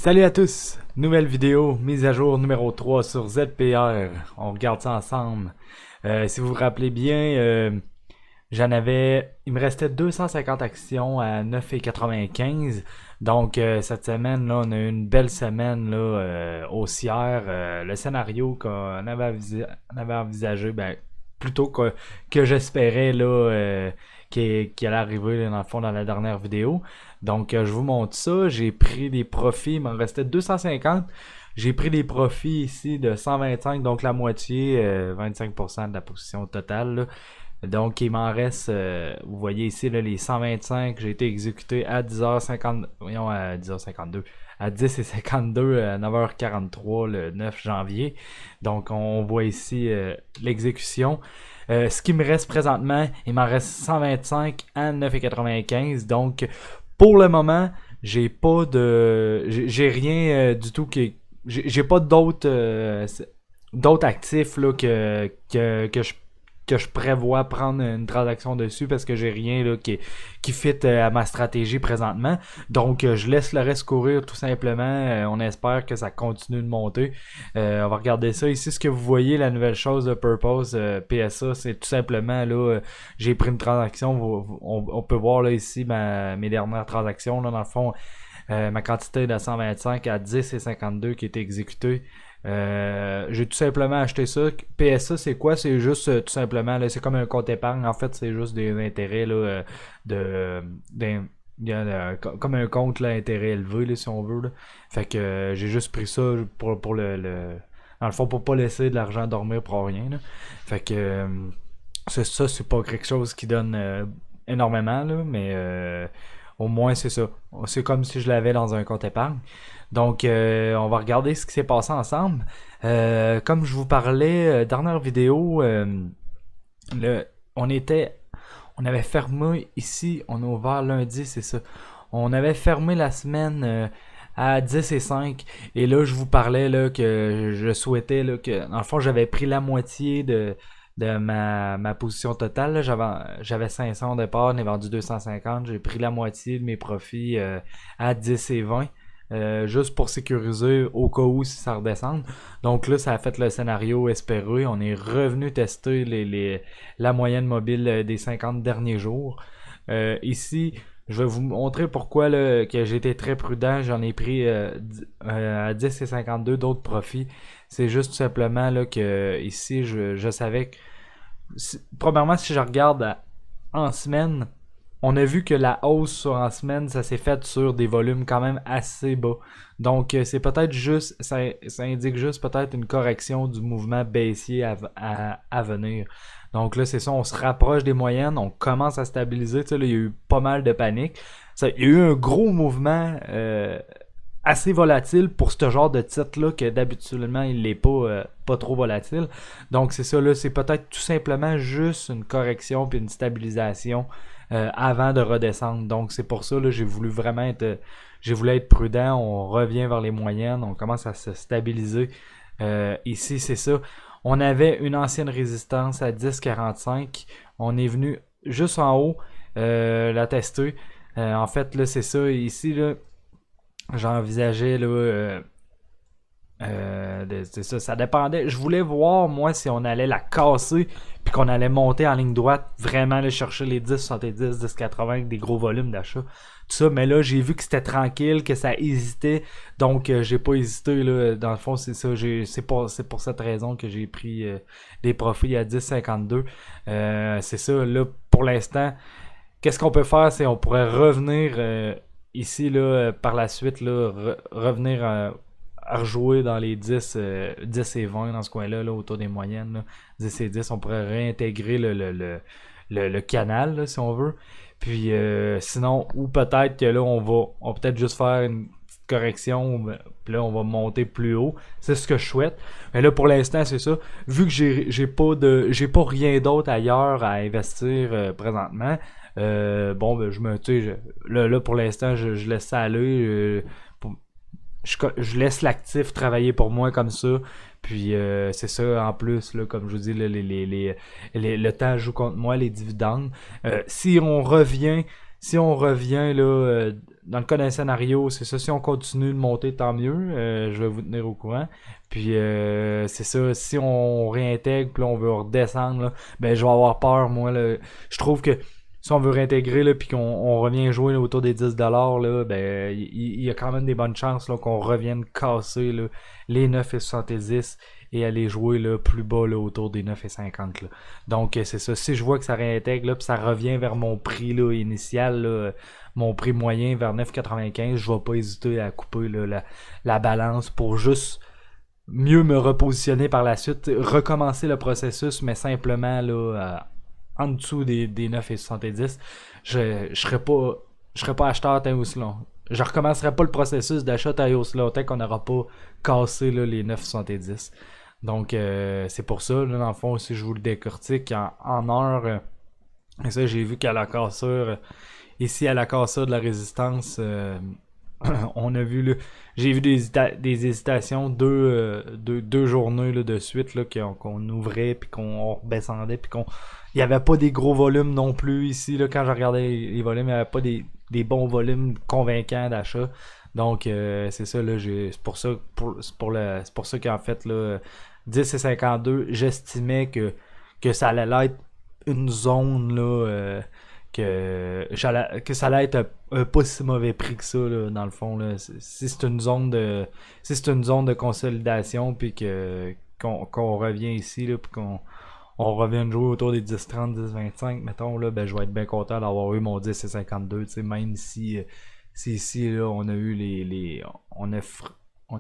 Salut à tous! Nouvelle vidéo, mise à jour numéro 3 sur ZPR. On regarde ça ensemble. Si vous vous rappelez bien, il me restait 250 actions à 9,95. Donc cette semaine, là, on a eu une belle semaine là, haussière. Le scénario qu'on avait envisagé, plutôt que j'espérais là, qui allait arriver là, dans le fond dans la dernière vidéo. Donc je vous montre ça. J'ai pris des profits, il m'en restait 250. J'ai pris des profits ici de 125, donc la moitié, 25% de la position totale, là. Donc il m'en reste, vous voyez ici là, les 125, j'ai été exécuté à 10h50, voyons à 10h52, à 10h52, à 9h43 le 9 janvier. Donc on voit ici l'exécution. Ce qui me reste présentement, il m'en reste 125 à 9,95. Donc pour le moment, j'ai rien du tout j'ai pas d'autres actifs là, que je prévois prendre une transaction dessus parce que j'ai rien là, qui fit à ma stratégie présentement. Donc je laisse le reste courir tout simplement. On espère que ça continue de monter. On va regarder ça. Ici, ce que vous voyez, la nouvelle chose de Purpose PSA, c'est tout simplement là, j'ai pris une transaction. On peut voir là ici mes dernières transactions. Là, dans le fond, ma quantité de 125 à 10,52 qui était exécutée. J'ai tout simplement acheté ça. PSA, c'est quoi? C'est juste tout simplement, là, c'est comme un compte épargne. En fait, c'est juste des intérêts là, comme un compte là, intérêt élevé, là, si on veut. Là. Fait que j'ai juste pris ça pour dans le fond, pour pas laisser de l'argent dormir pour rien. Là. Fait que c'est pas quelque chose qui donne énormément, là, mais au moins c'est ça. C'est comme si je l'avais dans un compte épargne. Donc, on va regarder ce qui s'est passé ensemble. Comme je vous parlais, dernière vidéo, on avait fermé ici, on a ouvert lundi, c'est ça. On avait fermé la semaine à 10,5. Et là, je vous parlais là, que je souhaitais, là, que dans le fond, j'avais pris la moitié de ma position totale. Là. J'avais 500 au départ, j'en ai vendu 250. J'ai pris la moitié de mes profits à 10,20. Juste pour sécuriser au cas où si ça redescend. Donc là, ça a fait le scénario espéré. On est revenu tester la moyenne mobile des 50 derniers jours. Ici, je vais vous montrer pourquoi là, que j'ai été très prudent. J'en ai pris à 10 et 52 d'autres profits. C'est juste tout simplement là, que ici, je savais que... Premièrement, si je regarde en semaine, on a vu que la hausse en semaine, ça s'est fait sur des volumes quand même assez bas. Donc, c'est peut-être juste, ça indique juste peut-être une correction du mouvement baissier à venir. Donc là, c'est ça, on se rapproche des moyennes, on commence à stabiliser. Tu sais, là, il y a eu pas mal de panique. Il y a eu un gros mouvement assez volatile pour ce genre de titre-là que d'habituellement, il n'est pas trop volatile. Donc, c'est ça, là, c'est peut-être tout simplement juste une correction puis une stabilisation avant de redescendre. Donc c'est pour ça là, j'ai voulu être prudent. On revient vers les moyennes, on commence à se stabiliser. Ici c'est ça. On avait une ancienne résistance à 10,45. On est venu juste en haut la tester. En fait là c'est ça. Ici là, j'envisageais là. C'est ça, ça dépendait. Je voulais voir, moi, si on allait la casser puis qu'on allait monter en ligne droite, vraiment aller chercher les 10,70, 10,80 avec des gros volumes d'achat. Tout ça, mais là, j'ai vu que c'était tranquille, que ça hésitait. Donc, j'ai pas hésité. Là. Dans le fond, c'est ça. C'est pour cette raison que j'ai pris des profits à 10,52. C'est ça. Là, pour l'instant, qu'est-ce qu'on peut faire? C'est on pourrait revenir ici, là, par la suite, là, revenir à rejouer dans les 10 et 20 dans ce coin-là, là, autour des moyennes. Là. 10 et 10, on pourrait réintégrer le canal, là, si on veut. Puis sinon, ou peut-être que là, on va peut-être juste faire une petite correction, puis là, on va monter plus haut. C'est ce que je souhaite. Mais là, pour l'instant, c'est ça. Vu que j'ai pas rien d'autre ailleurs à investir présentement, là, pour l'instant, je laisse ça aller. Je laisse l'actif travailler pour moi comme ça. Puis c'est ça, en plus, là, comme je vous dis, là, le temps joue contre moi, les dividendes. Si on revient si on revient là, dans le cas d'un scénario, c'est ça, si on continue de monter, tant mieux. Je vais vous tenir au courant. Puis c'est ça, si on réintègre, puis là, on veut redescendre, là, ben je vais avoir peur, moi. Là. Je trouve que si on veut réintégrer, là, puis qu'on revient jouer là, autour des 10$, là, ben il y a quand même des bonnes chances là, qu'on revienne casser là, les 9,70 et aller jouer là, plus bas là, autour des 9,50. Là. Donc c'est ça, si je vois que ça réintègre, là, puis ça revient vers mon prix là, initial, là, mon prix moyen vers 9,95, je vais pas hésiter à couper là, la balance pour juste mieux me repositionner par la suite, recommencer le processus, mais simplement là, en dessous des 9,70, je serais pas acheteur tant aussi long. Je recommencerai pas le processus d'achat tant aussi longtemps qu'on n'aura pas cassé là, les 9,70. Donc c'est pour ça, là, dans le fond, si je vous le décortique en heure, et ça j'ai vu qu'à la cassure, ici à la cassure de la résistance, on a vu là, j'ai vu des hésitations deux journées là, de suite là, qu'on ouvrait puis qu'on redescendait puis qu'on il y avait pas des gros volumes non plus ici là, quand je regardais les volumes, il y avait pas des bons volumes convaincants d'achat. Donc c'est ça là, c'est pour ça c'est pour ça qu'en fait là 10,52, j'estimais que ça allait être une zone là que ça allait être un pas si mauvais prix que ça là, dans le fond là. Si c'est une zone de consolidation puis qu'on revient ici là puis qu'on revienne jouer autour des 10,30, 10,25 mettons là, ben je vais être bien content d'avoir eu mon 10,52, tu sais, même si ici là on a eu on a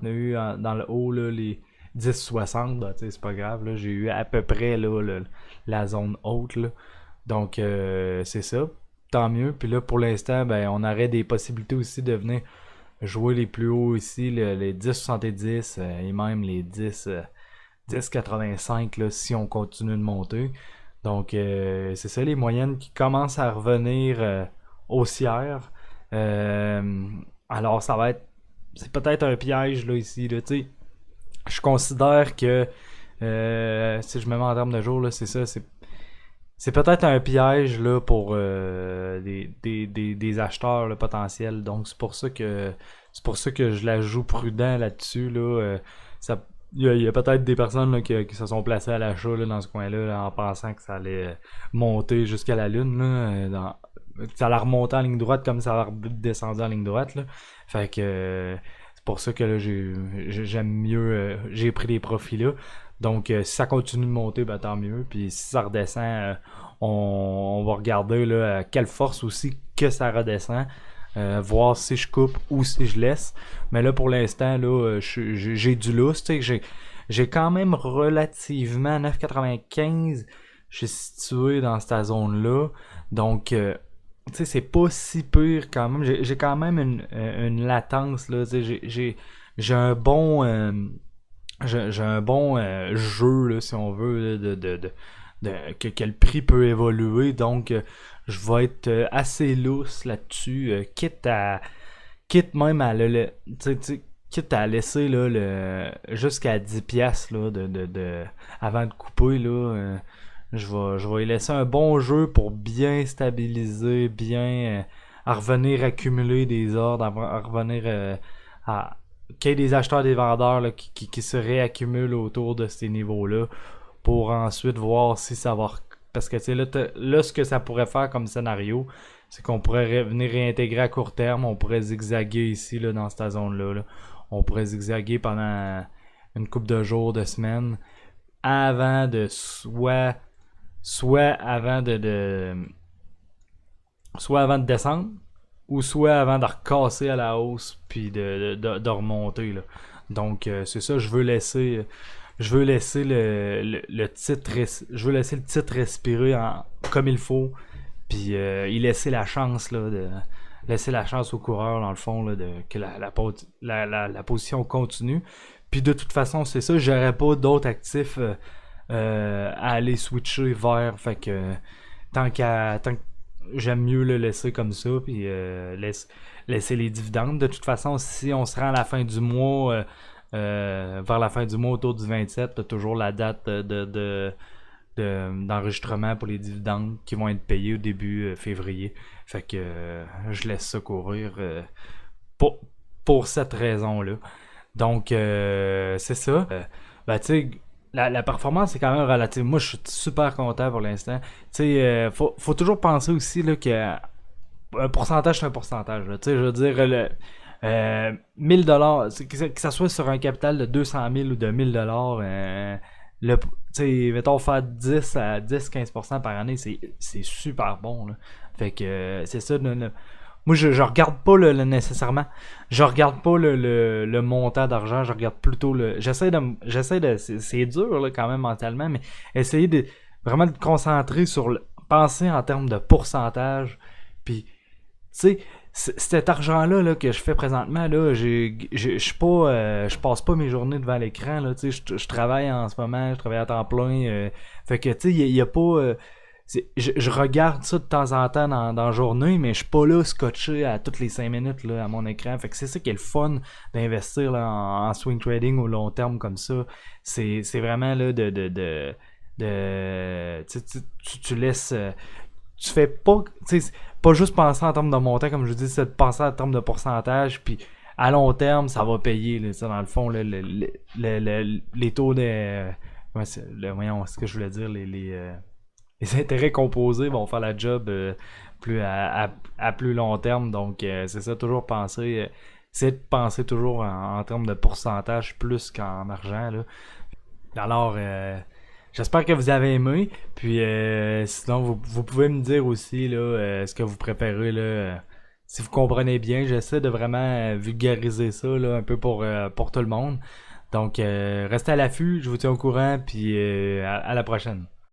eu dans le haut là les 10,60, ben, c'est pas grave là, j'ai eu à peu près là la zone haute là. Donc, c'est ça. Tant mieux. Puis là, pour l'instant, ben, on aurait des possibilités aussi de venir jouer les plus hauts ici, les 10,70 et même les 10,85 là, si on continue de monter. Donc, c'est ça, les moyennes qui commencent à revenir haussières. Alors, ça va être... C'est peut-être un piège là ici. Là, tu sais, je considère que si je me mets en termes de jours, là, c'est ça, c'est peut-être un piège là, pour des acheteurs là, potentiels. Donc c'est pour ça que je la joue prudent là-dessus. Là. Il y a peut-être des personnes là, qui se sont placées à l'achat là, dans ce coin-là là, en pensant que ça allait monter jusqu'à la lune. Là, ça allait remonter en ligne droite comme ça allait descendre en ligne droite. Là. Fait que c'est pour ça que là, j'aime mieux. J'ai pris des profits là. Donc, si ça continue de monter, ben, tant mieux. Puis, si ça redescend, on va regarder là, à quelle force aussi que ça redescend. Voir si je coupe ou si je laisse. Mais là, pour l'instant, là, j'ai du lousse. J'ai quand même relativement 9,95. Je suis situé dans cette zone-là. Donc, tu sais, c'est pas si pire quand même. J'ai quand même une latence. Là, j'ai un bon... j'ai un bon jeu, là, si on veut, là, que le prix peut évoluer. Donc, je vais être assez lousse là-dessus, quitte même à quitte à laisser là, jusqu'à 10$ là, avant de couper. Là, je vais y laisser un bon jeu pour bien stabiliser, bien à revenir accumuler des ordres, à revenir à qu'il y ait des acheteurs des vendeurs là, qui se réaccumulent autour de ces niveaux-là pour ensuite voir si ça va... Parce que tu sais, là, ce que ça pourrait faire comme scénario, c'est qu'on pourrait venir réintégrer à court terme, on pourrait zigzaguer ici là, dans cette zone-là. Là. On pourrait zigzaguer pendant une couple de jours, de semaines, avant de soit avant soit avant de descendre, ou soit avant de recasser à la hausse puis de remonter là. Donc c'est ça, je veux laisser le titre je veux laisser le titre respirer comme il faut puis y laisser la chance là de laisser la chance au coureur dans le fond là, que la position continue. Puis de toute façon, c'est ça, j'aurais pas d'autres actifs à aller switcher vers, fait que tant que j'aime mieux le laisser comme ça puis laisser les dividendes. De toute façon, si on se rend à la fin du mois vers la fin du mois autour du 27, t'as toujours la date d'enregistrement pour les dividendes qui vont être payés au début février. Fait que je laisse ça courir pour, pour cette raison-là. Donc, c'est ça. Ben, tu sais, la performance est quand même relative. Moi, je suis super content pour l'instant. Tu sais, faut toujours penser aussi là, que un pourcentage, c'est un pourcentage. Tu sais, je veux dire, 1000$, que ça soit sur un capital de 200 000 ou de 1000$, tu sais, mettons, faire 10 à 10-15% par année, c'est super bon. Là. Fait que c'est ça. Moi, je regarde pas nécessairement. Je regarde pas le montant d'argent. Je regarde plutôt le. J'essaie de. C'est dur là, quand même mentalement, mais essayer de vraiment de concentrer sur penser en termes de pourcentage. Puis, tu sais, cet argent-là là, que je fais présentement, là, je suis pas. Je passe pas mes journées devant l'écran. Là, tu sais, je travaille en ce moment, je travaille à temps plein. Fait que, tu sais, il y a pas. Je regarde ça de temps en temps dans la journée, mais je suis pas là scotché à toutes les 5 minutes là, à mon écran. Fait que c'est ça qui est le fun d'investir là, en swing trading au long terme comme ça. C'est vraiment là tu laisses. Tu fais pas. Pas juste penser en termes de montant, comme je vous dis, c'est de penser en termes de pourcentage. Puis à long terme, ça va payer. Là, dans le fond, là, les taux de. Voyons, ce que je voulais dire, les intérêts composés vont faire la job plus à plus long terme. Donc, c'est ça, toujours penser. C'est de penser toujours en termes de pourcentage plus qu'en argent. Là. Alors, j'espère que vous avez aimé. Puis, sinon, vous pouvez me dire aussi là, ce que vous préférez. Là, si vous comprenez bien, j'essaie de vraiment vulgariser ça là, un peu pour tout le monde. Donc, restez à l'affût. Je vous tiens au courant. Puis, à la prochaine.